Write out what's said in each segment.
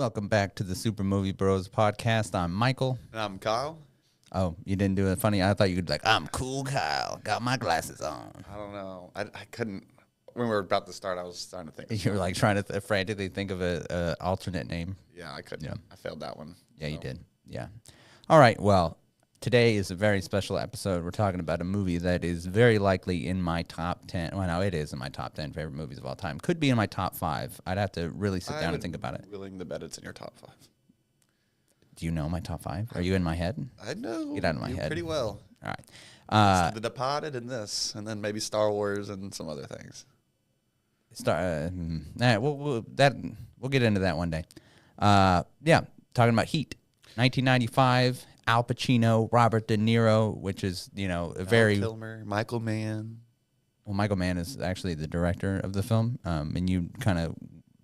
Welcome back to the Super Movie Bros podcast. I'm Michael. And I'm Kyle. Oh, you didn't do it funny? I thought you could be like, I'm cool Kyle. Got my glasses on. I don't know. I couldn't. When we were about to start, I was starting to think. You were like trying to frantically think of a alternate name. Yeah, I couldn't. Yeah. I failed that one. Yeah, so. you did. Yeah. All right. Well, today is a very special episode. We're talking about a movie that is very likely in my top 10. Well, no, it is in my top 10 favorite movies of all time. Could be in my top 5. I'd have to really sit down and think about it. Willing to bet it's in your top 5. Do you know my top 5? Are you in my head? I know. Get out of my head. Pretty well. All right. The Departed and this, and then maybe Star Wars and some other things. We'll get into that one day. Yeah, talking about Heat, 1995. Al Pacino, Robert De Niro, which is a very Val Kilmer, Michael Mann. Well, Michael Mann is actually the director of the film, and you kind of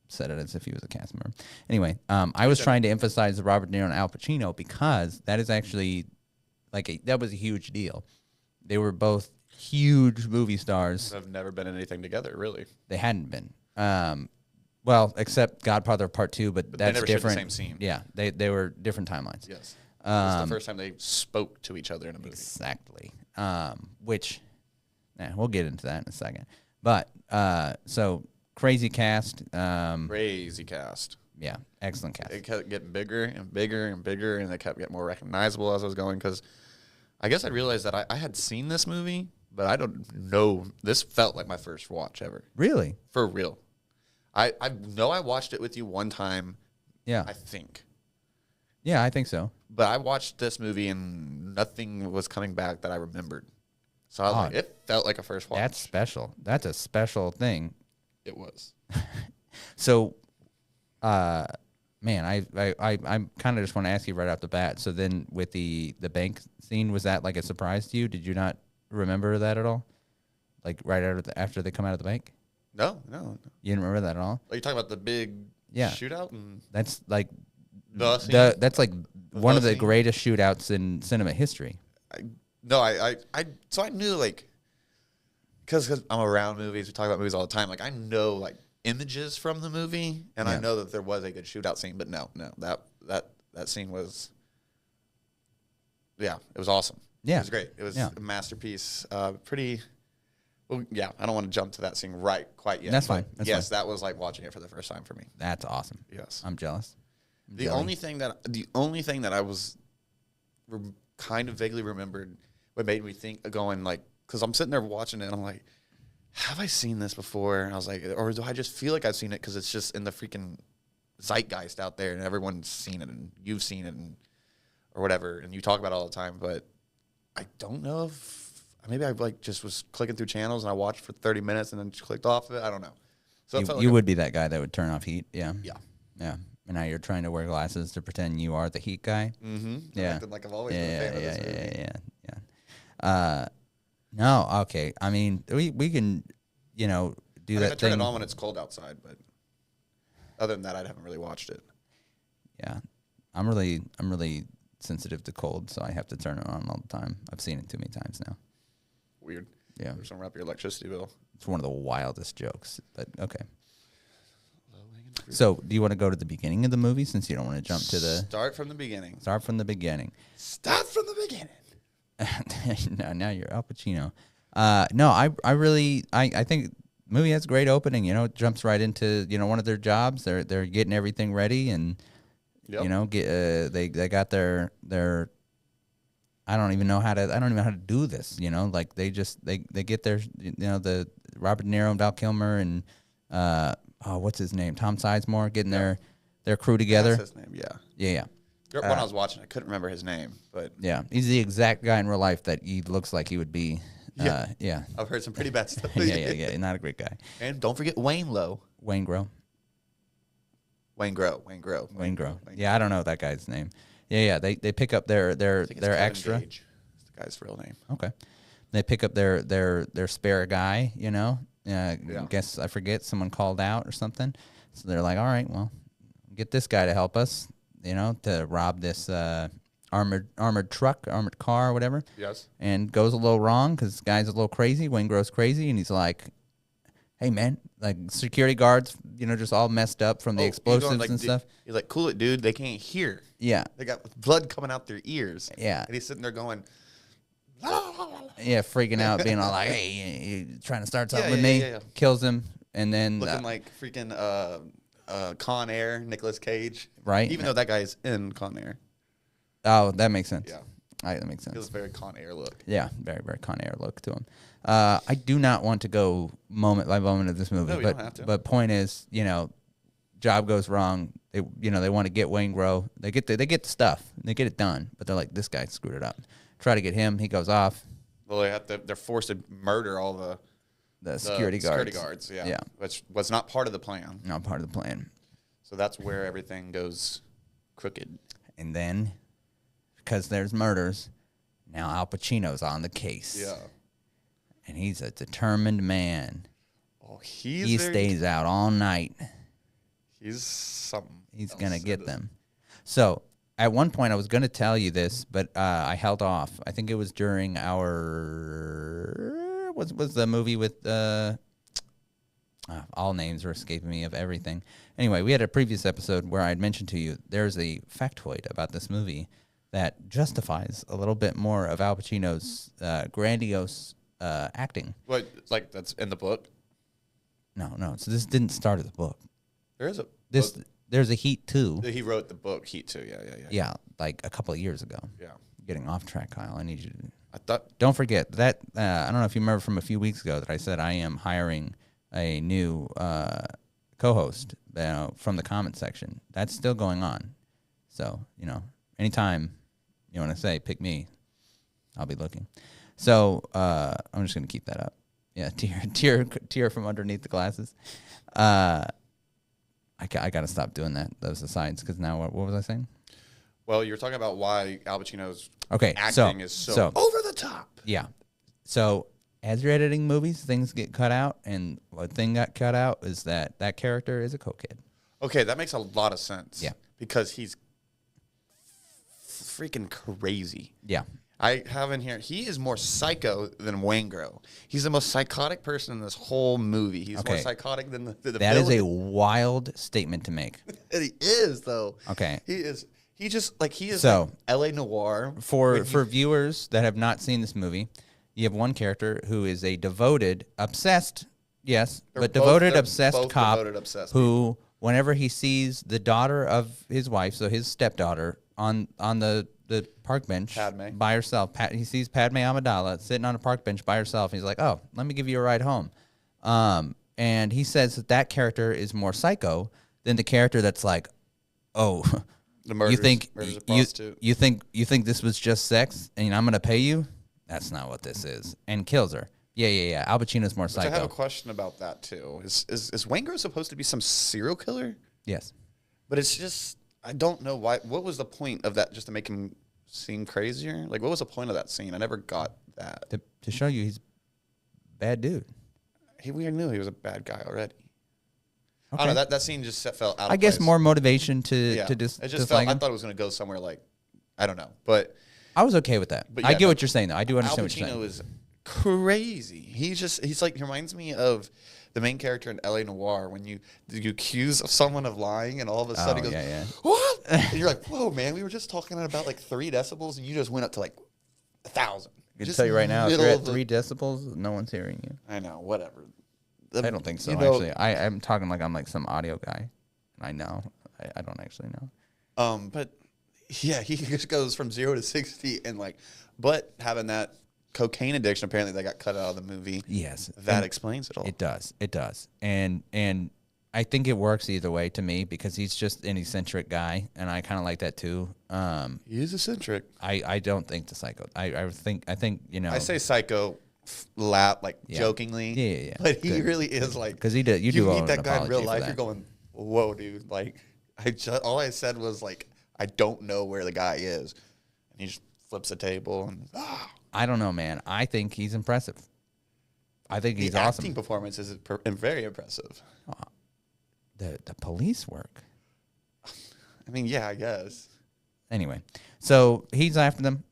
said it as if he was a cast member. Anyway, I was trying to emphasize the Robert De Niro and Al Pacino because that is actually that was a huge deal. They were both huge movie stars. Have never been in anything together, really. They hadn't been. Well, except Godfather Part 2, but that's they never different. shared the same scene. Yeah, they were different timelines. Yes. It was the first time they spoke to each other in a movie. Exactly. Which, we'll get into that in a second. But so crazy cast. Crazy cast. Yeah, excellent cast. It kept getting bigger and bigger and bigger, and they kept getting more recognizable as I was going. Because I guess I realized that I had seen this movie, but I don't know. This felt like my first watch ever. Really? For real. I know I watched it with you one time. Yeah. I think. Yeah, I think so. But I watched this movie and nothing was coming back that I remembered. So I was like, it felt like a first watch. That's special. That's a special thing. It was. So, man, I kind of just want to ask you right off the bat. So then, with the bank scene, was that like a surprise to you? Did you not remember that at all? Like right after they come out of the bank? No. You didn't remember that at all? Are you talking about the big shootout? And That's like that's like one of the greatest shootouts in cinema history. So I knew because I'm around movies, we talk about movies all the time. Like I know images from the movie, and I know that there was a good shootout scene. But no, that scene was, it was awesome. Yeah, it was great. It was a masterpiece. Pretty. Well, yeah, I don't want to jump to that scene quite yet. That's fine. Yes, that was like watching it for the first time for me. That's awesome. Yes, I'm jealous. The only thing that I was kind of vaguely remembered, what made me think going because I'm sitting there watching it and I'm like, have I seen this before? And I was like, or do I just feel like I've seen it because it's just in the freaking zeitgeist out there and everyone's seen it and you've seen it or whatever and you talk about it all the time. But I don't know if maybe I just was clicking through channels and I watched for 30 minutes and then just clicked off of it. I don't know. So you would be that guy that would turn off Heat. Yeah. Yeah. Yeah. And now you're trying to wear glasses to pretend you are the Heat guy. Mm-hmm. Yeah. Acting like I've always been a fan of this movie. Yeah. No, okay. I mean, we can, do that I turn thing. it on when it's cold outside, but other than that, I haven't really watched it. Yeah. I'm really sensitive to cold, so I have to turn it on all the time. I've seen it too many times now. Weird. Yeah. There's something up your electricity bill. It's one of the wildest jokes, but okay. So, do you want to go to the beginning of the movie since you don't want to jump to the... Start from the beginning. Start from the beginning. Start from the beginning. Now you're Al Pacino. No, I really think the movie has a great opening. It jumps right into one of their jobs. They're getting everything ready, and they got their I don't even know how to do this. They get their the Robert De Niro and Val Kilmer and what's his name, Tom Sizemore getting their crew together. That's his name. Yeah. When I was watching, I couldn't remember his name, but yeah, he's the exact guy in real life that he looks like he would be. Yeah. I've heard some pretty bad stuff. yeah, not a great guy. And don't forget Wayne Lowe. Wayne Grow. Yeah, I don't know that guy's name. Yeah. They pick up their extra. Gage. That's the guy's real name. Okay. They pick up their spare guy. Guess I forget, someone called out or something. So they're like, all right, well, get this guy to help us. To rob this armored car or whatever. Yes. And goes a little wrong because this guy's a little crazy. Wayne Grows crazy, and he's like, hey man, like security guards, just all messed up from the Oh, explosives like, and stuff. He's like, cool it, dude. They can't hear. Yeah, They got blood coming out their ears. yeah, And he's sitting there going, yeah, freaking out, being all like, hey, you trying to start something Yeah, with yeah, me? yeah, yeah. Kills him, and then looking like freaking Con Air, Nicolas Cage. Right. Even though that guy is in Con Air. oh, that makes sense. Yeah. All right, that makes He has sense. a very Con Air look. Yeah, very, very Con Air look to him. I do not want to go moment by moment of this movie, No, you but don't have to. but point is, job goes wrong. They they want to get Waingro. They get the stuff. They get it done, but they're like, this guy screwed it up. Try to get him. He goes off. Well, they're forced to murder all The security guards. Security guards, yeah. Yeah. Which was not part of the plan. Not part of the plan. So that's where everything goes crooked. And then, because there's murders, now Al Pacino's on the case. Yeah. And he's a determined man. Oh, He stays out all night. He's something. He's else. going to get them. So, at one point, I was going to tell you this, but I held off. I think it was during our... Was the movie with... all names are escaping me of everything. Anyway, we had a previous episode where I had mentioned to you there's a factoid about this movie that justifies a little bit more of Al Pacino's grandiose acting. What, like that's in the book? No. So this didn't start at the book. There is a There's a Heat 2. He wrote the book Heat 2. Yeah. Yeah, like a couple of years ago. Yeah. Getting off track, Kyle. I need you to... I thought. Don't forget that, I don't know if you remember from a few weeks ago that I said I am hiring a new co-host from the comment section. That's still going on. So, anytime you want to say, pick me, I'll be looking. So, I'm just going to keep that up. Yeah, tear from underneath the glasses. I got to stop doing those asides, because now, what was I saying? Well, you're talking about why Al Pacino's acting is so over the top. Yeah. So as you're editing movies, things get cut out, and one thing got cut out is that character is a cokehead. Okay, that makes a lot of sense. Yeah. Because he's freaking crazy. Yeah. I have in here, he is more psycho than Waingro. He's the most psychotic person in this whole movie. He's more psychotic than the That is villain. a wild statement to make. And he is, though. Okay. He is. He just, like, he is So, like L.A. Noir. For viewers that have not seen this movie, you have one character who is a devoted, obsessed, yes, but devoted, obsessed cop devoted, obsessed who, whenever he sees the daughter of his wife, so his stepdaughter, on the park bench Padme. by herself, he sees Padme Amidala sitting on a park bench by herself. He's like, "Oh, let me give you a ride home." And he says that character is more psycho than the character that's like, "Oh, The murders, you think murders a prostitute. you think this was just sex and I'm gonna pay you? That's not what this is." And kills her. Yeah. Al Pacino's more psycho. I have a question about that, too. Is Waingro supposed to be some serial killer? Yes. But it's just, I don't know why. What was the point of that, just to make him seem crazier? Like, what was the point of that scene? I never got that. To show you he's a bad dude. We knew he was a bad guy already. Okay. I don't know, that scene just felt out of I guess place. more motivation to It just felt, dislike I him. thought it was going to go somewhere like, I don't know. But I was okay with that. But I yeah, get no, what you're saying, though. I do Al understand what you're saying. Pacino is crazy. He's like, he reminds me of the main character in L.A. Noir when you accuse someone of lying and all of a sudden he goes, yeah. what? And you're like, whoa, man, we were just talking about like 3 decibels and you just went up to like 1,000. I can Just tell you right now, if middle you're at of the- 3 decibels, no one's hearing you. I know, whatever. I don't think so, you know- actually. I'm talking like I'm like some audio guy. I know. I don't actually know. But yeah, he just goes from 0 to 60 and like, but having that cocaine addiction, apparently that got cut out of the movie. Yes. That And explains it all. It does. And I think it works either way to me because he's just an eccentric guy, and I kind of like that too. He is eccentric. I don't think the psycho. I think I say psycho jokingly. Yeah. But he Good. really is like, Because you do owe meet an that guy in real apology for life, that. you're going, whoa, dude. Like, all I said was like, I don't know where the guy is. And he just flips the table and I don't know, man. I think he's impressive. I think he's the awesome. acting performance is very impressive. The police work. I mean, yeah, I guess. Anyway, so he's after them,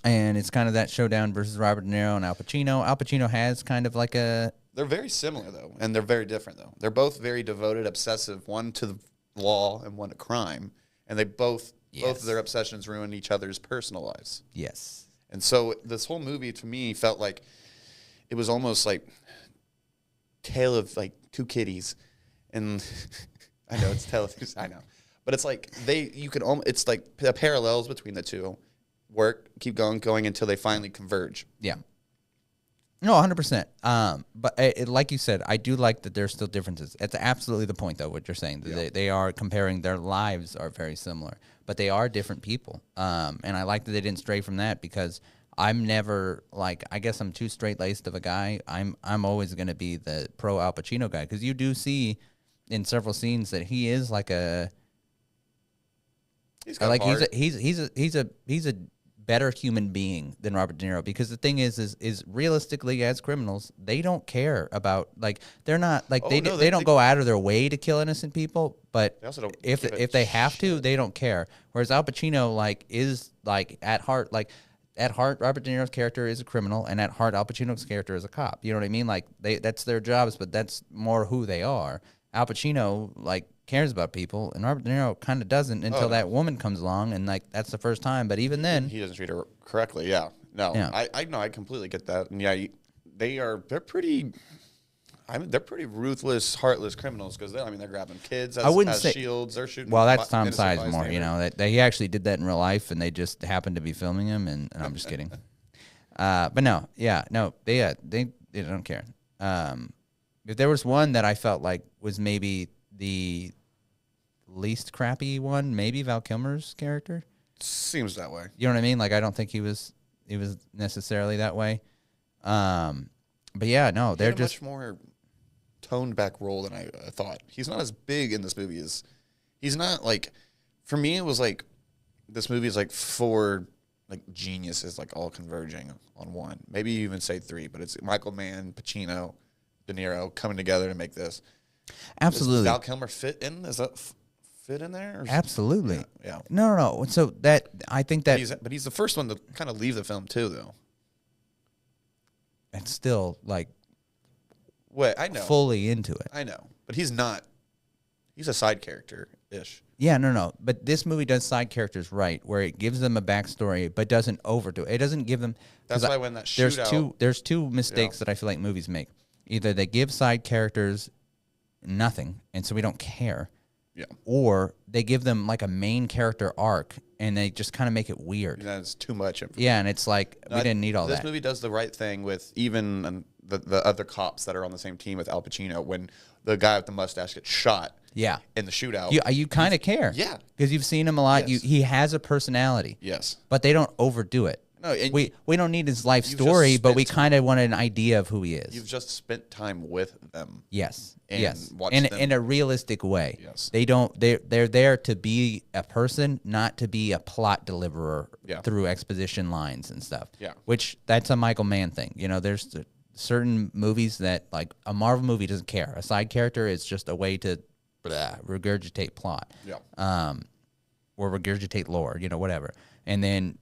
and it's kind of that showdown versus Robert De Niro and Al Pacino. Al Pacino has kind of like a They're very similar though, and they're very different though. They're both very devoted, obsessive. One to the law and one to crime, and they both of their obsessions ruin each other's personal lives. Yes. And so this whole movie to me felt like it was almost like Tale of like Two Kitties, and I know it's Tale of Two. I know, but it's like it's like the parallels between the two keep going until they finally converge. Yeah. No, 100%. But like you said, I do like that there's still differences. It's absolutely the point, though, what you're saying. Yeah. They are comparing, their lives are very similar, but they are different people. And I like that they didn't stray from that, because I'm never, like, I guess I'm too straight-laced of a guy. I'm always going to be the pro Al Pacino guy, because you do see in several scenes that he is like a... He's got like heart. He's a better human being than Robert De Niro, because the thing is realistically, as criminals, they don't care about, like, they're not like they don't go out of their way to kill innocent people, but if they have to, they don't care. Whereas Al Pacino, like, is like at heart Robert De Niro's character is a criminal, and at heart Al Pacino's character is a cop. You know what I mean? Like, that's their jobs, but that's more who they are. Al Pacino, like, cares about people, and Robert De Niro kind of doesn't until that woman comes along, and, like, that's the first time. But even then, he doesn't treat her correctly. Yeah, no, yeah. I know, I completely get that, and yeah, they're pretty. I mean, they're pretty ruthless, heartless criminals, because they're grabbing kids as shields. They're shooting. Well, that's Tom Sizemore. You know that he actually did that in real life, and they just happened to be filming him. And I'm just kidding. But no, they don't care. If there was one that I felt like was maybe the least crappy one, maybe Val Kilmer's character. Seems that way. You know what I mean? Like, I don't think he was necessarily that way. But yeah, no, they're just much more toned back role than I thought. He's not as big in this movie as he's not, like, for me it was like this movie is like 4 like geniuses, like, all converging on one. Maybe you even say 3, but it's Michael Mann, Pacino, De Niro coming together to make this. Absolutely. Does Val Kilmer fit in? Does that fit in there? Absolutely. Yeah. No. So that, I think that... But he's the first one to kind of leave the film, too, though. And still, like... Wait, I know. Fully into it. I know. But he's not... He's a side character-ish. Yeah, no. But this movie does side characters right, where it gives them a backstory, but doesn't overdo it. It doesn't give them... That's why when that shootout... There's two mistakes that I feel like movies make. Either they give side characters nothing, and so we don't care. Yeah. Or they give them, like, a main character arc, and they just kind of make it weird. That's too much information. Yeah, and it's like, we didn't need all that. This movie does the right thing with even the other cops that are on the same team with Al Pacino. When the guy with the mustache gets shot in the shootout. You kind of care. Yeah. Because you've seen him a lot. Yes. He has a personality. Yes. But they don't overdo it. No, we don't need his life story, but we kind of want an idea of who he is. You've just spent time with them. Yes. Yes. In a realistic way. Yes. They're there to be a person, not to be a plot deliverer through exposition lines and stuff. Yeah. Which, that's a Michael Mann thing. You know, there's certain movies that, like, a Marvel movie doesn't care. A side character is just a way to regurgitate plot. Yeah. Or regurgitate lore, whatever. And then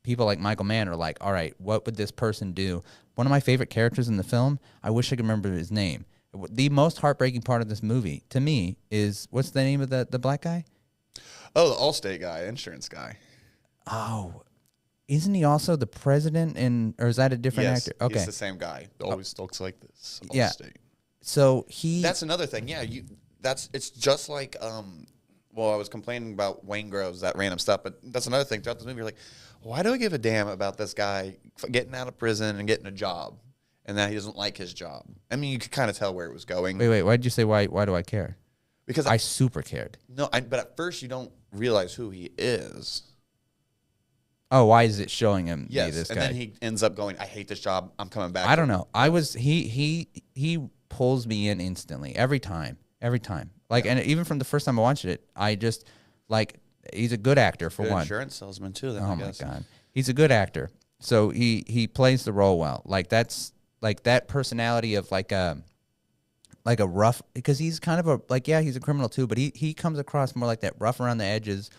people like Michael Mann are like, all right, what would this person do? One of my favorite characters in the film, I wish I could remember his name. The most heartbreaking part of this movie, to me, is, what's the name of the black guy? Oh, the Allstate guy, insurance guy. Oh, isn't he also the president, or is that a different actor? Okay. He's the same guy. Always looks like this. Allstate. Yeah. So that's another thing. Yeah, it's just like, I was complaining about Wayne Groves, that random stuff, but that's another thing throughout this movie. You're like, why do I give a damn about this guy getting out of prison and getting a job, and that he doesn't like his job? I mean, you could kind of tell where it was going. Wait, why did you say why do I care? Because I super cared. No, but at first you don't realize who he is. Oh, why is it showing him this guy? And then he ends up going, I hate this job, I'm coming back. I don't know. He pulls me in instantly every time. Like, and even from the first time I watched it, I just, like, he's a good actor for one. Insurance salesman too. Then, oh my God, he's a good actor. So he plays the role well. Like, that's like that personality of like a rough, because he's kind of he's a criminal too, but he comes across more like that rough around the edges,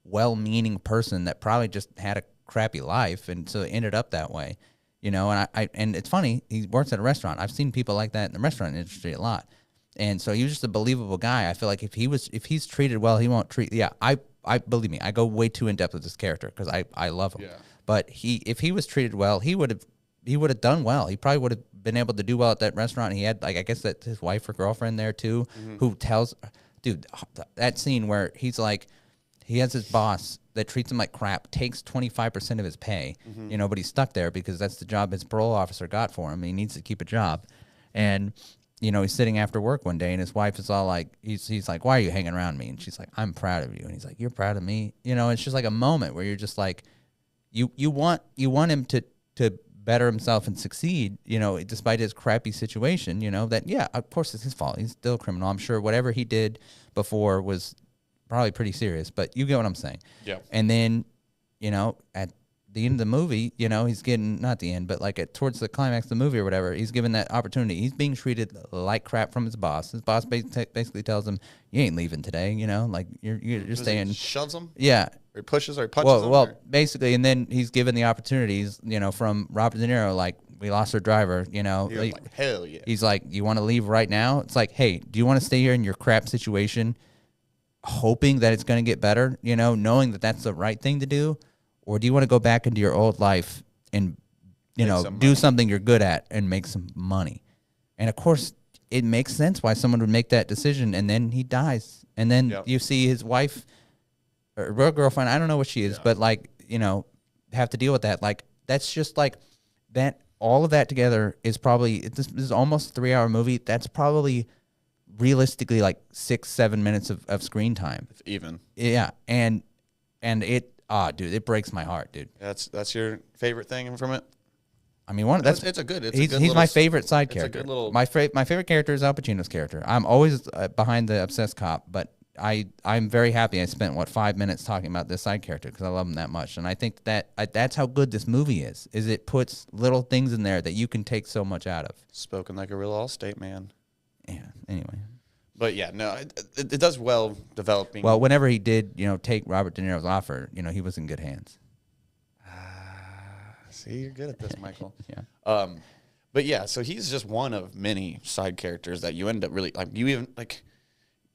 well-meaning person that probably just had a crappy life and so it ended up that way. you know. And and it's funny, he works at a restaurant. I've seen people like that in the restaurant industry a lot. And so he was just a believable guy. I feel like if he's treated well, he won't treat. Yeah, I believe me, I go way too in depth with this character because I love him. Yeah. But if he was treated well, he would have done well. He probably would have been able to do well at that restaurant. He had, like, I guess that his wife or girlfriend there too, who tells, dude, that scene where he's like, he has his boss that treats him like crap, takes 25% of his pay, you know, but he's stuck there because that's the job his parole officer got for him. He needs to keep a job, and you know, he's sitting after work one day, and his wife is all like, he's like, why are you hanging around me? And she's like, I'm proud of you. And he's like, you're proud of me? You know, it's just like a moment where you're just like, you want him to better himself and succeed, you know, despite his crappy situation, you know, that, yeah, of course it's his fault. He's still a criminal. I'm sure whatever he did before was probably pretty serious, but you get what I'm saying. Yeah. And then, you know, at the end of the movie, you know, he's getting, not the end, but like towards the climax of the movie or whatever, he's given that opportunity. He's being treated like crap from his boss. His boss basically tells him, you ain't leaving today, you know, like you're staying. He shoves him? Yeah. Or he pushes or he punches him? Well, or? basically, and then he's given the opportunities, you know, from Robert De Niro, like, we lost our driver, you know. You're like, hell yeah. He's like, you want to leave right now? It's like, hey, do you want to stay here in your crap situation, hoping that it's going to get better, you know, knowing that that's the right thing to do? Or do you want to go back into your old life and, you know, do something you're good at and make some money? And, of course, it makes sense why someone would make that decision, and then he dies. And then you see his wife or girlfriend, I don't know what she is, but, like, you know, have to deal with that. Like, that's just, like, that, all of that together is probably, this is almost a 3-hour movie. That's probably realistically, like, 6-7 minutes of screen time. If even. Yeah, and it, dude, it breaks my heart, dude. That's your favorite thing from it? I mean, he's my favorite side character. A good little, my favorite character is Al Pacino's character. I'm always behind the obsessed cop, but I'm very happy I spent 5 minutes talking about this side character because I love him that much, and I think that that's how good this movie is it puts little things in there that you can take so much out of. Spoken like a real Allstate man. Yeah. Anyway. But yeah, no, it does well developing. Well, whenever he did, you know, take Robert De Niro's offer, you know, he was in good hands. See, you're good at this, Michael. Yeah. But yeah, so he's just one of many side characters that you end up really like. You even like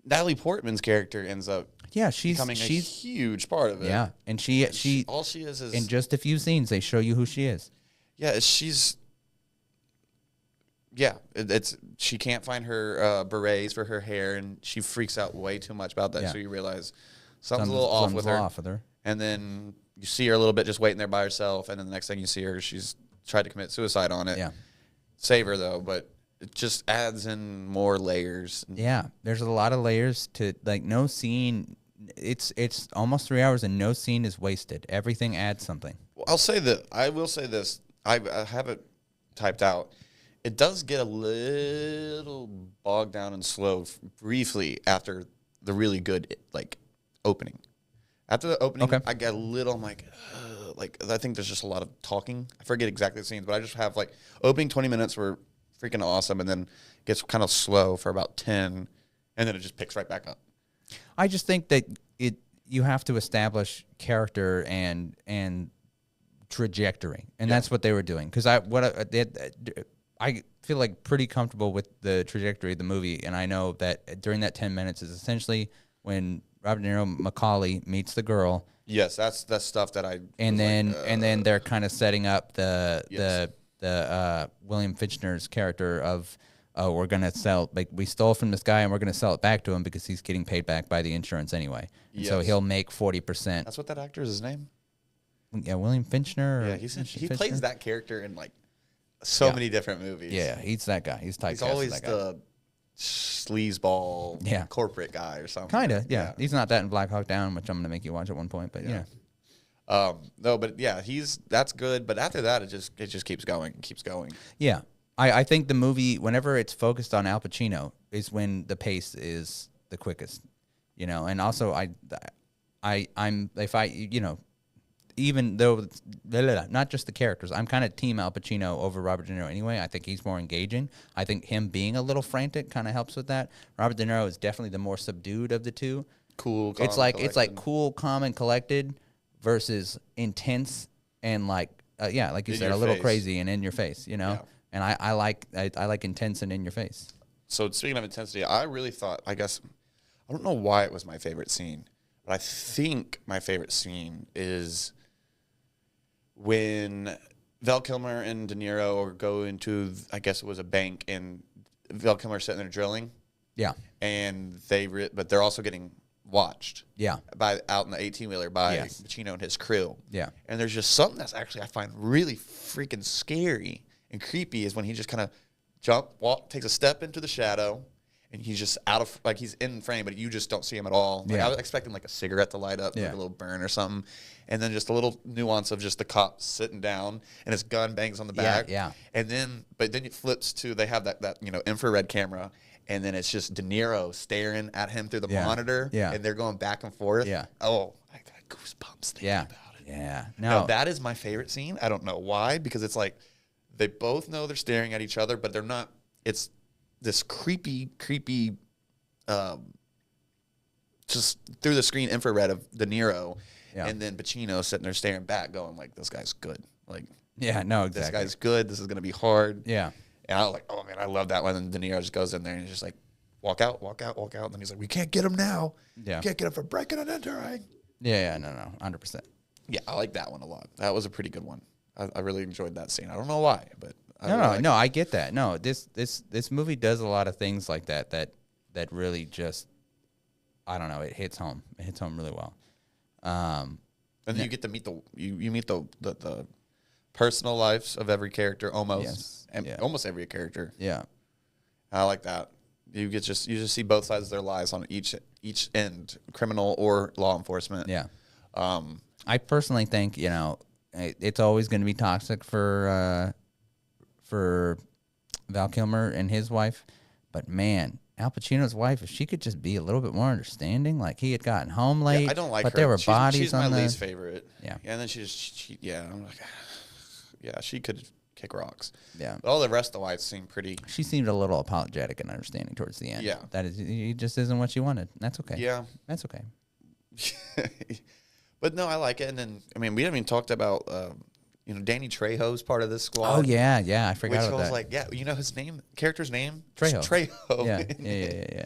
Natalie Portman's character ends up becoming a huge part of it. Yeah, and she all she is in just a few scenes they show you who she is. Yeah, it's she can't find her berets for her hair, and she freaks out way too much about that. Yeah. So you realize something's a little off with her. And then you see her a little bit just waiting there by herself, and then the next thing you see her, she's tried to commit suicide on it. Yeah. Save her though, but it just adds in more layers. Yeah, there's a lot of layers to, like, no scene. It's almost 3 hours and no scene is wasted. Everything adds something. Well, I will say this. I have it typed out. It does get a little bogged down and slow briefly after the really good opening. After the opening, I get a little, I'm like I think there's just a lot of talking. I forget exactly the scenes, but I just have opening 20 minutes were freaking awesome, and then gets kind of slow for about 10, and then it just picks right back up. I just think that you have to establish character and trajectory, and that's what they were doing. Because I feel like pretty comfortable with the trajectory of the movie, and I know that during that 10 minutes is essentially when Robert De Niro Macaulay meets the girl. Yes, that's stuff that I. And then they're kind of setting up the William Fichtner's character of, we're gonna sell, like, we stole from this guy and we're gonna sell it back to him because he's getting paid back by the insurance anyway. And so he'll make 40%. That's what that actor is. His name. Yeah, William Fichtner. Yeah, he plays that character in so many different movies. Yeah, he's that guy. He's typecast. He's always that guy. the sleazeball corporate guy or something. Kind of, yeah. He's not that in Black Hawk Down, which I'm going to make you watch at one point, but yeah. No, but yeah, that's good. But after that, it just keeps going and keeps going. Yeah. I think the movie, whenever it's focused on Al Pacino, is when the pace is the quickest, you know. And also, even though not just the characters, I'm kind of team Al Pacino over Robert De Niro anyway. I think he's more engaging. I think him being a little frantic kind of helps with that. Robert De Niro is definitely the more subdued of the two. Cool, calm, it's like cool, calm, and collected versus intense and yeah, like you In said, your a little face. crazy and in your face, you know. Yeah. And I like intense and in your face. So speaking of intensity, I really thought, I guess, I don't know why it was my favorite scene, but I think my favorite scene is when Val Kilmer and De Niro go into, I guess it was a bank, and Val Kilmer's sitting there drilling, Yeah, and but they're also getting watched. yeah, By out in the 18-wheeler by Yes. Pacino and his crew. yeah, And there's just something that's actually I find really freaking scary and creepy is when he just kind of takes a step into the shadow, and he's just out of like he's in frame, but you just don't see him at all. Like, Yeah. I was expecting like a cigarette to light up, like Yeah. a little burn or something, and then just a little nuance of just the cop sitting down and his gun bangs on the back. yeah. And then, but then it flips to they have that infrared camera. And then it's just De Niro staring at him through the Yeah. monitor, Yeah. and they're going back and forth. Yeah. Oh, I got goosebumps thinking yeah, about it. yeah. No, No, that is my favorite scene. I don't know why, because it's like they both know they're staring at each other, but they're not. It's this creepy, just through the screen infrared of De Niro, Yeah. and then Pacino sitting there staring back, going like, "This guy's good. Like, yeah, no, this exactly. guy's good. This is gonna be hard." Yeah, And I was like, "Oh man, I love that one." And De Niro just goes in there and he's just like, "Walk out, walk out, walk out." And then he's like, "We can't get him now. Yeah. We can't get him for breaking and entering." yeah, no, 100%. Yeah, I like that one a lot. That was a pretty good one. I really enjoyed that scene. I don't know why, but I really liked No, I get that. No, this movie does a lot of things like that really just, I don't know, it hits home. It hits home really well. And then you get to meet you meet the personal lives of every character almost, Yes, and yeah. almost every character. Yeah, I like that. You just see both sides of their lives on each end, criminal or law enforcement. yeah. Um, I personally think it's always going to be toxic for Val Kilmer and his wife, but man, Al Pacino's wife, if she could just be a little bit more understanding, like he had gotten home late, yeah, I don't like but her. there were she's, bodies she's on my the least favorite. Yeah. And then I'm like, yeah, she could kick rocks. yeah. But all the rest of the wives seem pretty. She seemed a little apologetic and understanding towards the end. Yeah. that is, it just isn't what she wanted. That's okay. Yeah. That's okay. But no, I like it. And then, I mean, we haven't even talked about, Danny Trejo's part of this squad. Oh yeah, I Which forgot I about was that. like, yeah, his character's name? Trejo. Trejo. yeah.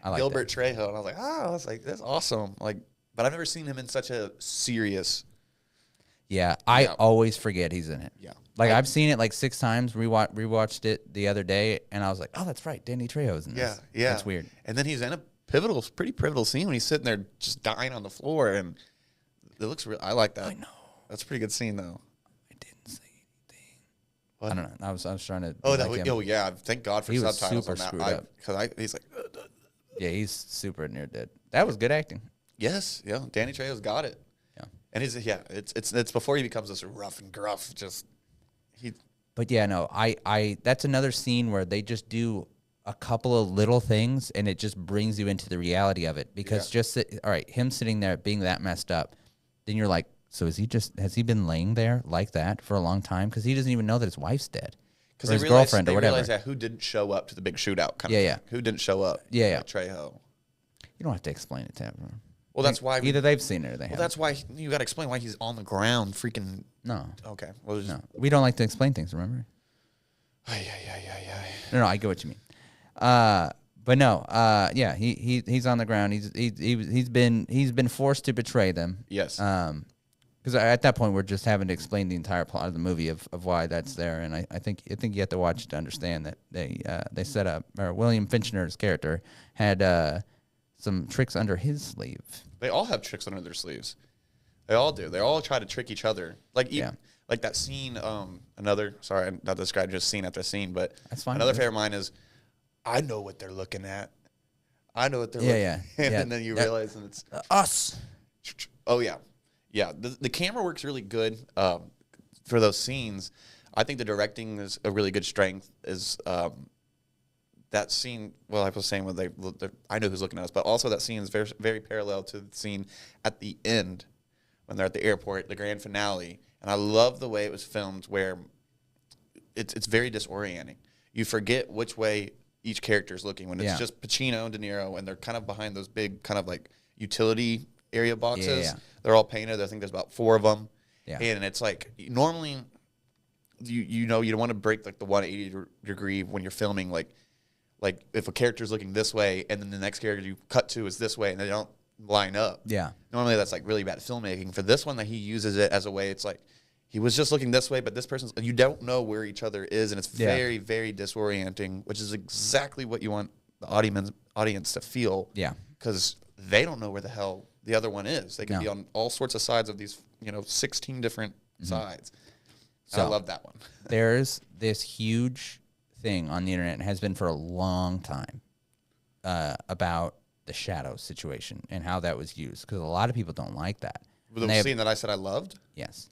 I like Gilbert that. Trejo. And I was like, that's awesome. Like, but I've never seen him in such a serious. Yeah, I Yeah. always forget he's in it. Yeah. Like I've seen it like 6 times. Rewatched it the other day, and I was like, "Oh, that's right, Danny Trejo's in this." Yeah. That's weird. And then he's in a pretty pivotal scene when he's sitting there just dying on the floor, and it looks real. I like that. I know. That's a pretty good scene, though. I didn't say anything. What? I don't know. I was trying to. Oh, be that like was, him. oh yeah. Thank God for He was subtitles super on that. screwed up. Because he's like, Yeah, he's super near dead. That was good acting. yes, yeah. Danny Trejo's got it. Yeah. And it's before he becomes this rough and gruff. But yeah, no, I that's another scene where they just do a couple of little things and it just brings you into the reality of it. Because all right, him sitting there being that messed up, then you're like, so has he been laying there like that for a long time? Because he doesn't even know that his wife's dead. Because Or his girlfriend or whatever. Realize that who didn't show up to the big shootout kind Yeah, of yeah. thing. Who didn't show up. Yeah, Like Trejo. You don't have to explain it to everyone. Well, that's why. Either they've seen it or they Well, haven't. that's why you got to explain why he's on the ground freaking. No, Okay. Well, just, no. We don't like to explain things, remember? Yeah. No, I get what you mean. But no, yeah, he's on the ground. He's been forced to betray them. Yes. Because at that point we're just having to explain the entire plot of the movie of why that's there, and I think you have to watch it to understand that they set up, or William Finchner's character had some tricks under his sleeve. They all have tricks under their sleeves. They all do. They all try to trick each other. Like Yeah. like that scene. Sorry, not to describe just scene after scene, but That's fine. another favorite of mine is, I know what they're looking at. I know what they're Yeah, looking yeah, at. yeah. And then you That- realize that it's Us. oh yeah, yeah. The camera works really good for those scenes. I think the directing is a really good strength. Is that scene? Well, I was saying when I know who's looking at us, but also that scene is very very parallel to the scene at the end when they're at the airport, the grand finale. And I love the way it was filmed, where it's very disorienting. You forget which way each character is looking when it's Yeah. just Pacino and De Niro, and they're kind of behind those big kind of like utility area boxes. Yeah. They're all painted. I think there's about 4 of them. Yeah. And it's like normally you know you don't want to break like the 180 degree when you're filming like if a character's looking this way and then the next character you cut to is this way and they don't line up. Yeah. Normally that's like really bad filmmaking. For this one that he uses it as a way, it's like he was just looking this way, but this person's you don't know where each other is, and it's very, very disorienting, which is exactly what you want the audience to feel. Yeah. Because they don't know where the hell the other one is. They can be on all sorts of sides of these, 16 different sides. So, I love that one. There's this huge thing on the internet, and has been for a long time, about the shadow situation and how that was used, because a lot of people don't like that. The scene that I said I loved? Yes.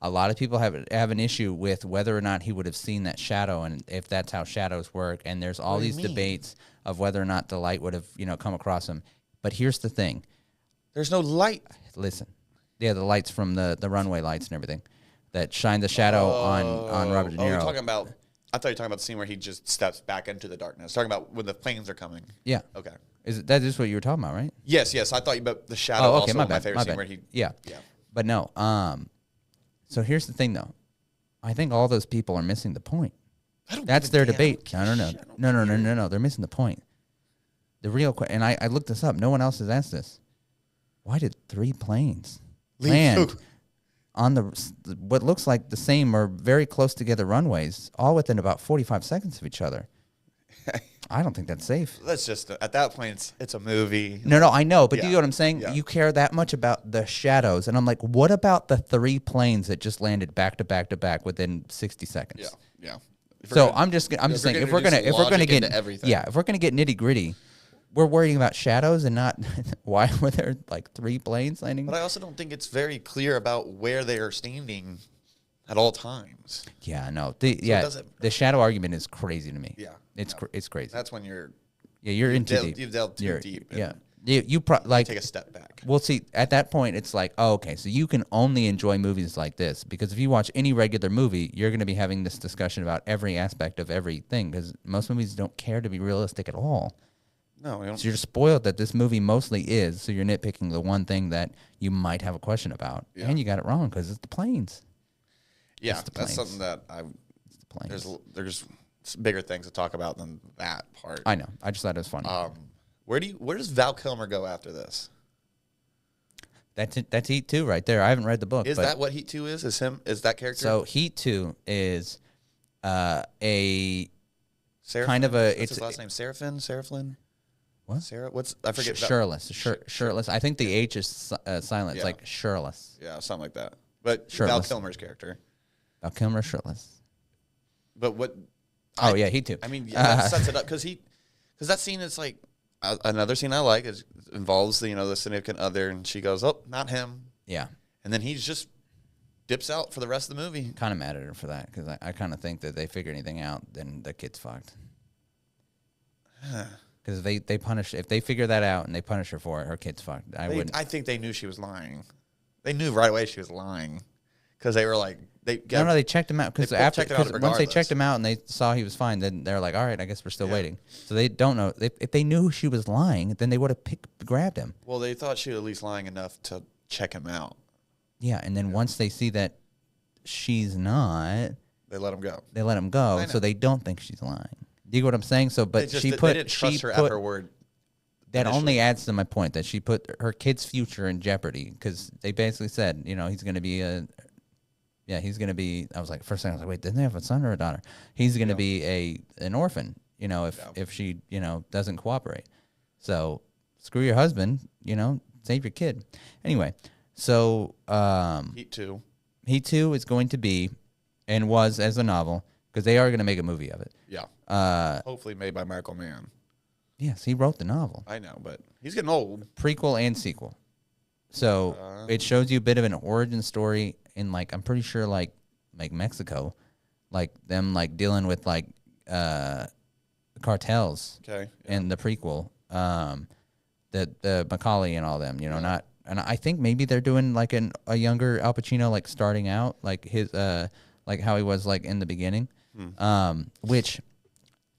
A lot of people have an issue with whether or not he would have seen that shadow and if that's how shadows work. And there's all these debates of whether or not the light would have, come across him. But here's the thing. There's no light. Listen. Yeah, the lights from the runway lights and everything that shine the shadow on Robert De Niro. Oh, you're talking about, I thought you were talking about the scene where he just steps back into the darkness. Talking about when the planes are coming. Yeah. Okay. That is what you were talking about, right? Yes. I thought you, but the shadow also my favorite scene where he. Yeah. But no, so here's the thing, though. I think all those people are missing the point. That's their debate. No. They're missing the point. The real question, and I looked this up. No one else has asked this. Why did 3 planes land on what looks like the same or very close together runways, all within about 45 seconds of each other? I don't think that's safe. That's just at that point, it's a movie. No, I know, but you know what I'm saying? Yeah. You care that much about the shadows, and I'm like, what about the 3 planes that just landed back to back to back within 60 seconds? Yeah. So I'm just saying, if we're gonna get everything. If we're gonna get nitty gritty, we're worrying about shadows and not why were there like 3 planes landing. But I also don't think it's very clear about where they are standing at all times. Yeah, no. The shadow argument is crazy to me. Yeah. It's crazy. That's when you're in too deep. You've delved too deep. Yeah. You take a step back. Well, see, at that point, it's like, oh, okay, so you can only enjoy movies like this, because if you watch any regular movie, you're going to be having this discussion about every aspect of everything, because most movies don't care to be realistic at all. No, so you're spoiled that this movie mostly is, so you're nitpicking the one thing that you might have a question about, and you got it wrong because it's the planes. Yeah, that's something that there's bigger things to talk about than that part. I know. I just thought it was funny. Where does Val Kilmer go after this? That's Heat 2 right there. I haven't read the book. Is that what Heat 2 is? Is that character? So Heat 2 is a Seraphin? Kind of a. What's his last name? Seraphin? What? Sarah? I forget. Shirtless. I think the H is silent. It's like shirtless. Yeah, something like that. But shirtless. Val Kilmer's character. Val Kilmer shirtless. But what? Heat 2. I mean, that sets it up because that scene is like another scene I like involves the significant other, and she goes, "Oh, not him." Yeah. And then he just dips out for the rest of the movie. Kind of mad at her for that, because I kind of think that they figure anything out, then the kid's fucked. Because if they figure that out and they punish her for it, her kid's fucked. I think they knew she was lying. They knew right away she was lying, because they were like they checked him out, because once they checked him out and they saw he was fine, then they're like, all right, I guess we're still waiting. So they don't know if they knew she was lying, then they would have grabbed him. Well, they thought she was at least lying enough to check him out. Yeah, and then once they see that she's not, they let him go. So they don't think she's lying. Do you get what I'm saying? So, but they didn't trust her at her word. That only adds to my point that she put her kid's future in jeopardy, because they basically said, he's going to be he's going to be. I was like, first thing I was like, wait, didn't they have a son or a daughter? He's going to be an orphan, if she doesn't cooperate. So screw your husband, save your kid. Anyway, so Heat 2. Heat 2 is going to be, and was as a novel, because they are going to make a movie of it. Yeah. Hopefully made by Michael Mann. Yes, he wrote the novel. I know, but he's getting old. Prequel and sequel. So it shows you a bit of an origin story in, like, I'm pretty sure like Mexico, like them like dealing with like cartels. Okay. Yeah. In the prequel, the Macaulay and all them, not. And I think maybe they're doing like a younger Al Pacino, like starting out, like his like how he was like in the beginning, which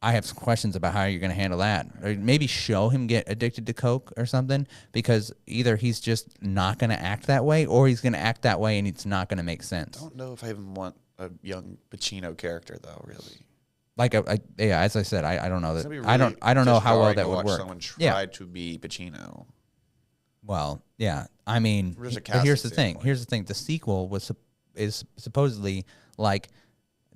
I have some questions about how you're going to handle that. Or maybe show him get addicted to coke or something, because either he's just not going to act that way, or he's going to act that way and it's not going to make sense. I don't know if I even want a young Pacino character, though. Really, Like yeah, as I said, I don't know it's that. gonna be I don't know just how well jarring that to would watch work. Someone try Yeah. to be Pacino. Well, yeah. I mean, From just a but here's the casting thing. standpoint. Here's the thing. The sequel is supposedly like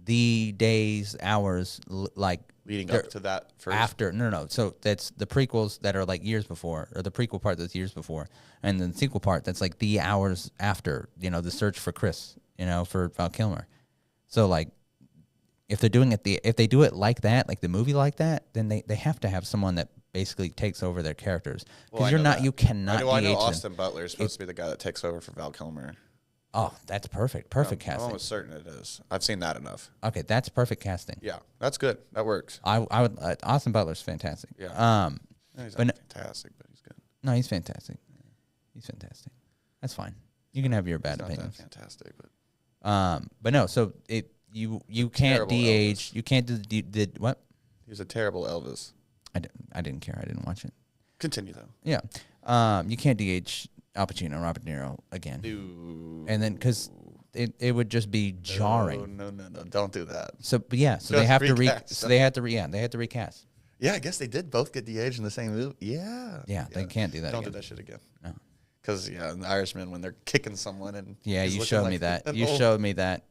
the days, hours, like Leading they're up to that first. after. No. So that's the prequels that are like years before, or the prequel part that's years before, and then the sequel part that's like the hours after. You know, the search for Chris. You know, for Val Kilmer. So like, if they're doing it if they do it like that, like the movie like that, then they have to have someone that basically takes over their characters, because Well, I you're know not that. you cannot I know DH them. Austin Butler is supposed to be the guy that takes over for Val Kilmer. Oh, that's perfect. I'm Perfect casting. almost certain it is. I've seen that enough. Okay, that's perfect casting. Yeah, that's good. That works. I would Austin Butler's fantastic. Yeah. No, he's but not fantastic, but he's good. no, he's fantastic. He's fantastic. That's fine. You can have your bad He's not that opinions. fantastic, but But no, so you can't Terrible DH. Elvis. You can't do what? he was a terrible Elvis. I didn't care. I didn't watch it. Continue though. Yeah. You can't DH Al Pacino, Robert De Niro again. No. And then because it would just be jarring. No, don't do that. So but yeah, so Just they have recast. so they had to they had to recast. Yeah, I guess they did both get de-aged in the same movie. Yeah. Yeah, they can't do that Don't again. do that shit again. No. Because in the Irishman, when they're kicking someone and Yeah, he's you looking showed like me that. an You old- showed me that.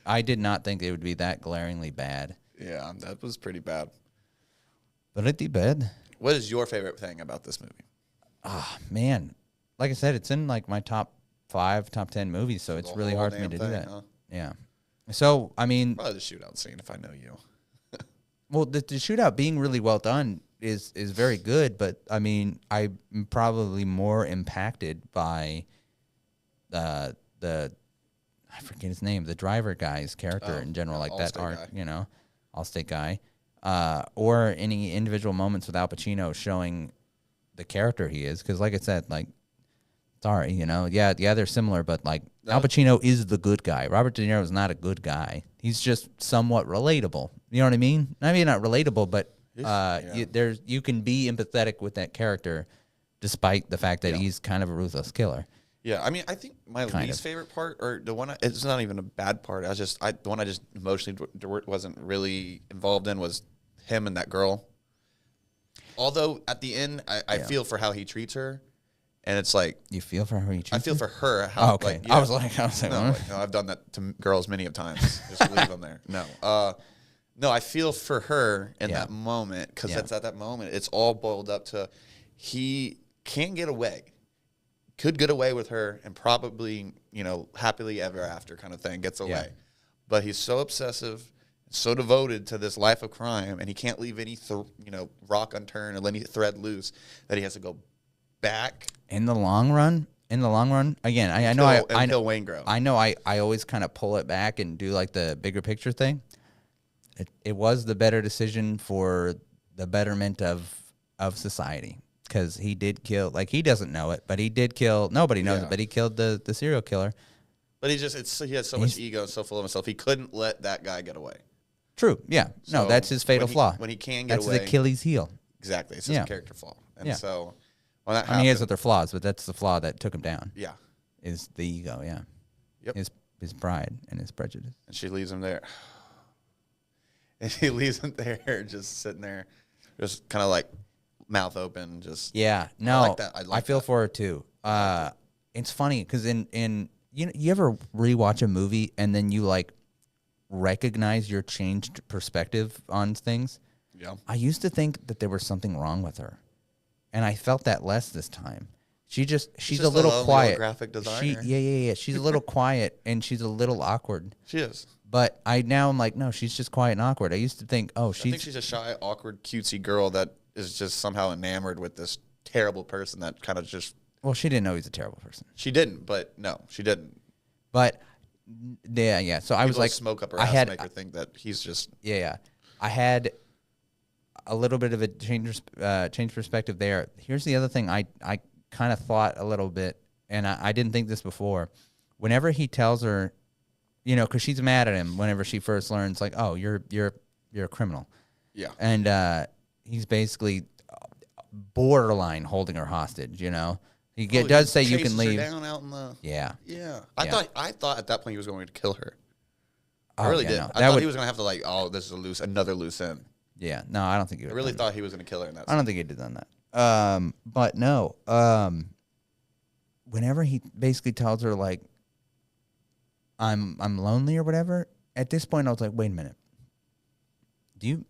I did not think it would be that glaringly bad. Yeah, that was pretty bad. But it did bad. What is your favorite thing about this movie? Ah, man. Like I said, it's in like my top 5, top 10 movies, so it's The really whole hard for me to damn do thing, that. huh? Yeah. So, I mean, Probably the shootout scene, if I know you. well, the shootout being really well done is very good, but I mean, I'm probably more impacted by the I forget his name, the driver guy's character in general, like that Allstate arc, guy. you know, Allstate guy, or any individual moments with Al Pacino showing the character he is, because like I said, like, sorry, you know, yeah, they're similar, but like Al Pacino is the good guy. Robert De Niro is not a good guy. He's just somewhat relatable. You know what I mean? I mean, not relatable, but you can be empathetic with that character, despite the fact that he's kind of a ruthless killer. Yeah, I mean, I think my Kind least of. favorite part, or the one, it's not even a bad part. The one I just emotionally wasn't really involved in was him and that girl. Although at the end, I feel for how he treats her, and it's like You feel for her? I feel for her. How, Oh, okay. like, I was like, no, what? like, no, I've done that to girls many of times. Just leave them there. No, I feel for her in Yeah. that moment, because Yeah. that's at that moment. It's all boiled up to he can't get away. Could get away with her and probably, happily ever after kind of thing, gets away. Yeah. But he's so obsessive, so devoted to this life of crime, and he can't leave any, rock unturned or any thread loose, that he has to go back In the long run, again, I know and kill Waingro. I know I always kind of pull it back and do like the bigger picture thing. It was the better decision for the betterment of society, because he did kill, like, he doesn't know it, but he did kill, nobody knows Yeah. it, but he killed the serial killer. But he has so much ego and so full of himself. He couldn't let that guy get away. True. Yeah. No, So that's his fatal when flaw. when he can get That's away. his Achilles heel. Exactly. It's his Yeah. character flaw. And Yeah. so when that I mean, he has happened- other flaws, but that's the flaw that took him down, yeah. is the ego, yeah. Yep. His pride and his prejudice. And she leaves him there. And he leaves him there, just sitting there, just kind of like mouth open, just. Yeah, no, like that. I like feel that. for her too. It's funny because you ever rewatch a movie and then you like recognize your changed perspective on things. Yeah. I used to think that there was something wrong with her, and I felt that less this time. She's just a a little lonely quiet. old graphic designer. Yeah. She's a little quiet and she's a little awkward. She is. But I'm like, no, she's just quiet and awkward. I used to think, oh, I think she's a shy, awkward, cutesy girl that is just somehow enamored with this terrible person that kind of just. well, she didn't know he's a terrible person. She didn't, but no, she didn't. But yeah. So I was People like, smoke up her I ass had, to make her think that he's just. yeah. I had a little bit of a change perspective there. Here's the other thing I kind of thought a little bit, and I didn't think this before. Whenever he tells her, because she's mad at him whenever she first learns, like, oh, you're a criminal. Yeah. And he's basically borderline holding her hostage, He does say you can chases her leave. down out in the. Yeah. Yeah. Yeah. I thought at that point he was going to kill her. I really did. No, I thought he was gonna have to like, oh, this is another loose end. Yeah, no, I don't think he would. I really thought he was gonna kill her in that. I don't think he'd have done that. But no. Whenever he basically tells her like, I'm lonely or whatever. At this point, I was like, wait a minute. Do you?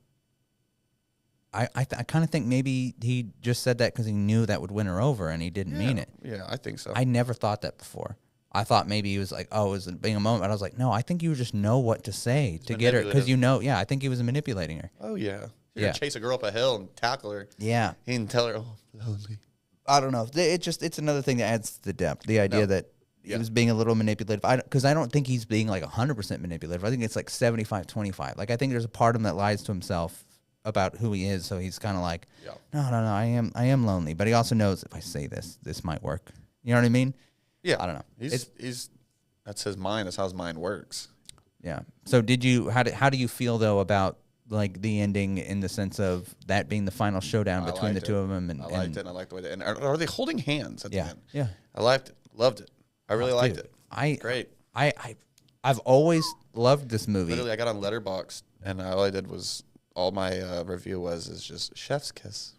I kind of think maybe he just said that because he knew that would win her over, and he didn't mean it. Yeah, I think so. I never thought that before. I thought maybe he was like, oh, it was being a moment. But I was like, no, I think you just know what to say to get her because yeah, I think he was manipulating her. Oh yeah, you're gonna chase a girl up a hill and tackle her. Yeah, he didn't tell her. Oh, lonely. I don't know. It's another thing that adds to the depth. The idea that he was being a little manipulative. Because I don't think he's being like 100% manipulative. I think it's like 75-25. Like I think there's a part of him that lies to himself about who he is. So he's kind of like, no, I am lonely. But he also knows if I say this might work. You know what I mean? Yeah. I don't know. He's that's his mind. That's how his mind works. Yeah. So how do you feel though about like the ending in the sense of that being the final showdown between the two of them? And I liked it. I liked the way and are they holding hands at the end? Yeah. I liked it. Loved it. I really liked it. Great. I've always loved this movie. Literally, I got on Letterboxd and all I did was all my review is just chef's kiss.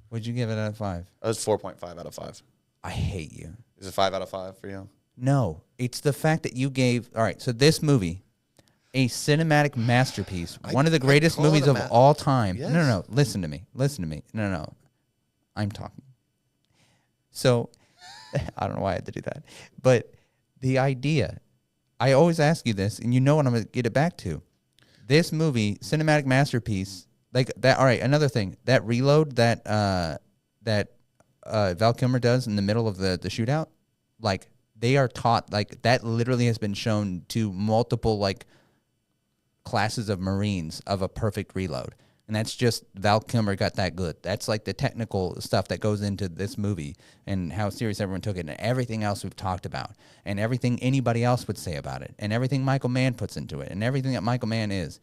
Would you give it out of 5? It was 4.5 out of 5. I hate you. Is it 5 out of 5 for you? No, it's the fact that you gave. All right, so this movie, a cinematic masterpiece, one of the greatest movies of all time. Yes. No, listen to me. No, I'm talking. So, I don't know why I had to do that, but the idea. I always ask you this, and you know what I'm going to get it back to. This movie, cinematic masterpiece, like that. All right, another thing, that reload that Val Kilmer does in the middle of the shootout, like they are taught, like that literally has been shown to multiple like classes of Marines of a perfect reload. And that's just Val Kilmer got that good. That's like the technical stuff that goes into this movie and how serious everyone took it and everything else we've talked about and everything anybody else would say about it and everything Michael Mann puts into it and everything that Michael Mann is.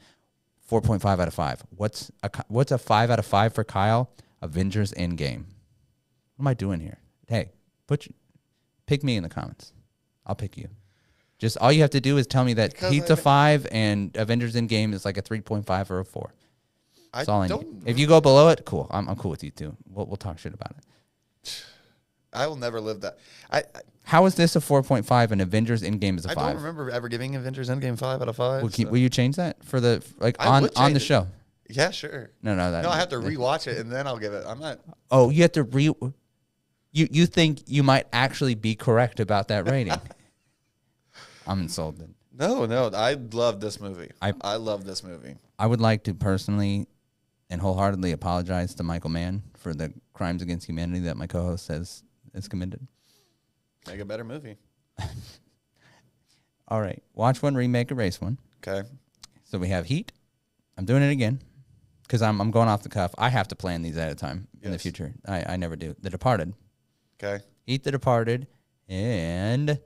4.5 out of 5. What's a 5 out of 5 for Kyle? Avengers Endgame. What am I doing here? Hey, pick me in the comments. I'll pick you. Just all you have to do is tell me that Heat's a 5 and Avengers Endgame is like a 3.5 or a 4. That's all I need. If you go below it, cool. I'm cool with you too. We'll talk shit about it. I will never live that. How is this a 4.5 and Avengers Endgame is a 5? I don't remember ever giving Avengers Endgame 5 out of 5. Will you change that for the on the show? Yeah, sure. No, I have to rewatch it and then I'll give it. I'm not. Oh, you have to You think you might actually be correct about that rating? I'm insulted. No, I love this movie. I love this movie. I would like to personally and wholeheartedly apologize to Michael Mann for the crimes against humanity that my co-host has committed. Make a better movie. All right. Watch one, remake, erase one. Okay. So we have Heat. I'm doing it again because I'm going off the cuff. I have to plan these at a time in the future. I never do. The Departed. Okay. Heat, The Departed, and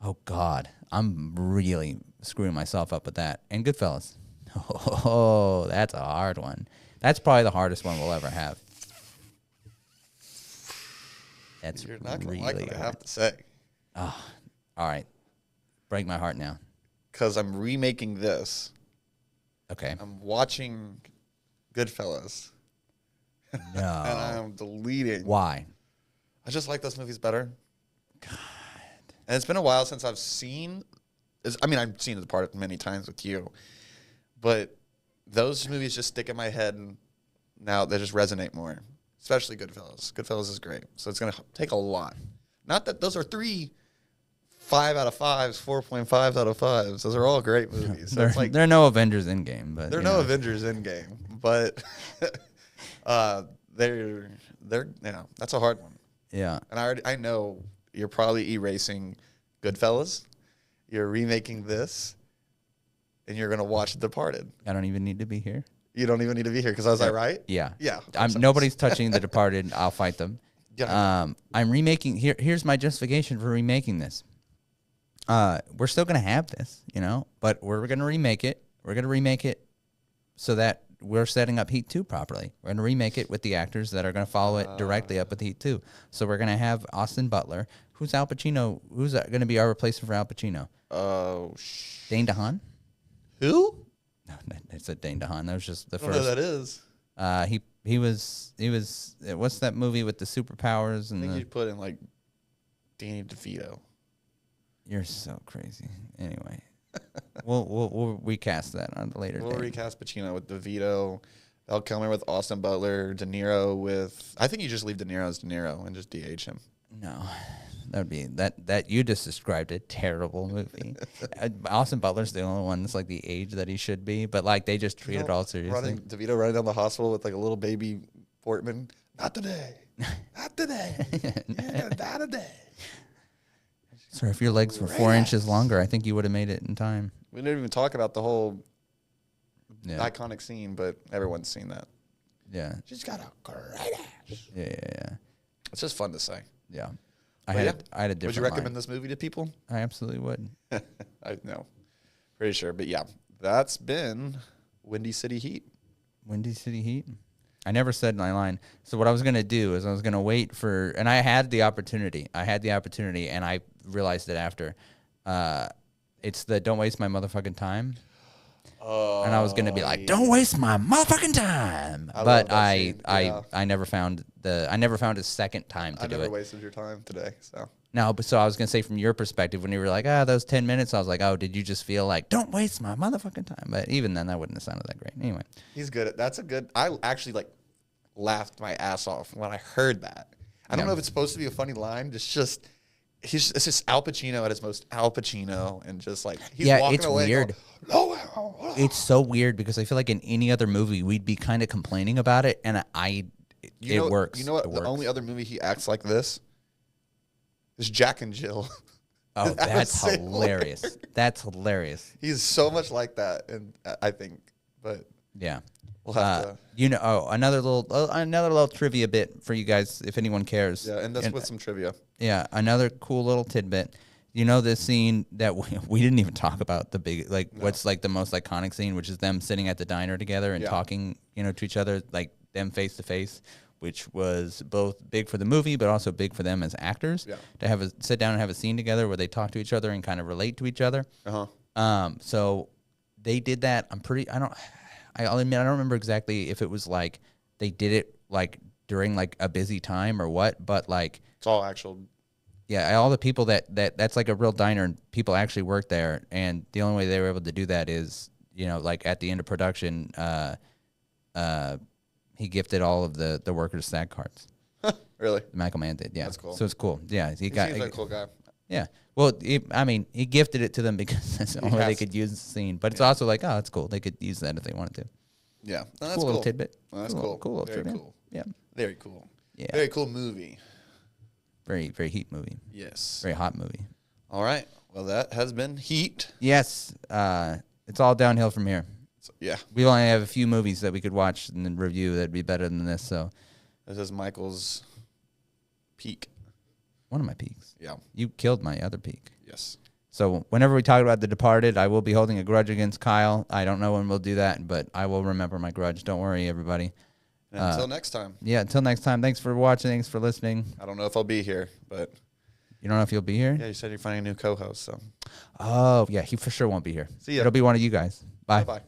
oh God, I'm really screwing myself up with that. And Goodfellas. Oh, that's a hard one. That's probably the hardest one we'll ever have. That's You're not gonna really like what hard. I have to say. Oh, all right. Break my heart now. Because I'm remaking this. Okay. I'm watching Goodfellas. No. And I'm deleting. Why? I just like those movies better. God. And it's been a while since I've seen. I've seen The Departed many times with you, but those movies just stick in my head, and now they just resonate more. Especially Goodfellas. Goodfellas is great, so it's gonna take a lot. Not that those are 3 5 out of 5s, 4.5s out of 5s. Those are all great movies. So they're no Avengers Endgame, but they're no Avengers Endgame, but they're that's a hard one. Yeah. And I know you're probably erasing Goodfellas. You're remaking this, and you're gonna watch The Departed. I don't even need to be here. You don't even need to be here because I was like, right? Yeah. Yeah. Nobody's touching The Departed. I'll fight them. Yeah. I'm remaking. Here's my justification for remaking this. We're still gonna have this, but we're gonna remake it. We're gonna remake it so that we're setting up Heat 2 properly. We're gonna remake it with the actors that are gonna follow it directly up with Heat 2. So we're gonna have Austin Butler. Who's Al Pacino? Who's gonna be our replacement for Al Pacino? Oh, Dane DeHaan. Who? No, it's a Dane DeHaan. That was just the I don't know first. who that is. He was. What's that movie with the superpowers I and think the? you put in like Danny DeVito. You're so crazy. Anyway, we'll recast that on a later We'll date. recast Pacino with DeVito, Val Kilmer with Austin Butler, De Niro with. I think you just leave De Niro as De Niro and just DH him. No, that would be that you just described a terrible movie. Austin Butler's the only one that's like the age that he should be, but like they just treat it all seriously. DeVito running down the hospital with like a little baby Portman. Not today. Not today. Yeah, not today. Sir, if your legs were 4 inches longer, I think you would have made it in time. We didn't even talk about the whole Yeah, iconic scene, but everyone's seen that. yeah, She's got a great ass. yeah. It's just fun to say. Yeah. But I yeah, had a different Would you recommend line. this movie to people? I absolutely would. I know. Pretty sure. But yeah, that's been Windy City Heat. Windy City Heat. I never said my line. So what I was going to do is I was going to wait for, and I had the opportunity. And I realized it after. It's the don't waste my motherfucking time. And I was going to be like, don't waste my motherfucking time. I love But that scene. Yeah. I never found a second time to I do never it. wasted your time today. So No, but so I was going to say from your perspective, when you were like, those 10 minutes, I was like, oh, did you just feel like, don't waste my motherfucking time? But even then, that wouldn't have sounded that great. Anyway. he's good. That's a good. I actually like laughed my ass off when I heard that. I don't Yeah. know if it's supposed to be a funny line. It's just Al Pacino at his most Al Pacino, and just like he's Yeah, walking it's away and weird. going, It's so weird because I feel like in any other movie, we'd be kind of complaining about it. And it works. You know what? It The works. only other movie he acts like this is Jack and Jill. Oh, Adam that's Sandler. hilarious. That's hilarious. He's so much like that, and I think, but Yeah. we'll have to. Another little trivia bit for you guys, if anyone cares. Yeah, and that's with some trivia. Yeah, another cool little tidbit. You know this scene that we didn't even talk about, the big, like, what's like the most iconic scene, which is them sitting at the diner together and Yeah. talking, to each other, like them face to face, which was both big for the movie, but also big for them as actors. Yeah. To sit down and have a scene together where they talk to each other and kind of relate to each other. So they did that. I'll admit, I don't remember exactly if it was like they did it like during like a busy time or what, but like, It's all actual. yeah, all the people that's like a real diner and people actually work there. And the only way they were able to do that is, like at the end of production, he gifted all of the workers SAG cards. Really? Michael Mann did, yeah. That's cool. So it's cool. Yeah, He seems like a cool guy. yeah. Well, he gifted it to them because that's the only way they has could use the scene. But it's also like, oh, it's cool. They could use that if they wanted to. Yeah, no, that's Cool little tidbit. Well, that's Cool, cool. cool little Very trivia. cool. Yeah. Very cool. Yeah. Very cool movie. Very, very heat movie. Yes. Very hot movie. All right. Well, that has been Heat. Yes. It's all downhill from here. So, yeah. We only have a few movies that we could watch and then review that'd be better than this. So This is Michael's peak. one of my peaks. Yeah. You killed my other peak. Yes. So whenever we talk about The Departed, I will be holding a grudge against Kyle. I don't know when we'll do that, but I will remember my grudge. Don't worry, everybody. And until next time. Yeah, until next time. Thanks for watching. Thanks for listening. I don't know if I'll be here, but You don't know if you'll be here? yeah, you said you're finding a new co-host, so Oh, yeah, he for sure won't be here. See ya. It'll be one of you guys. Bye. bye-bye.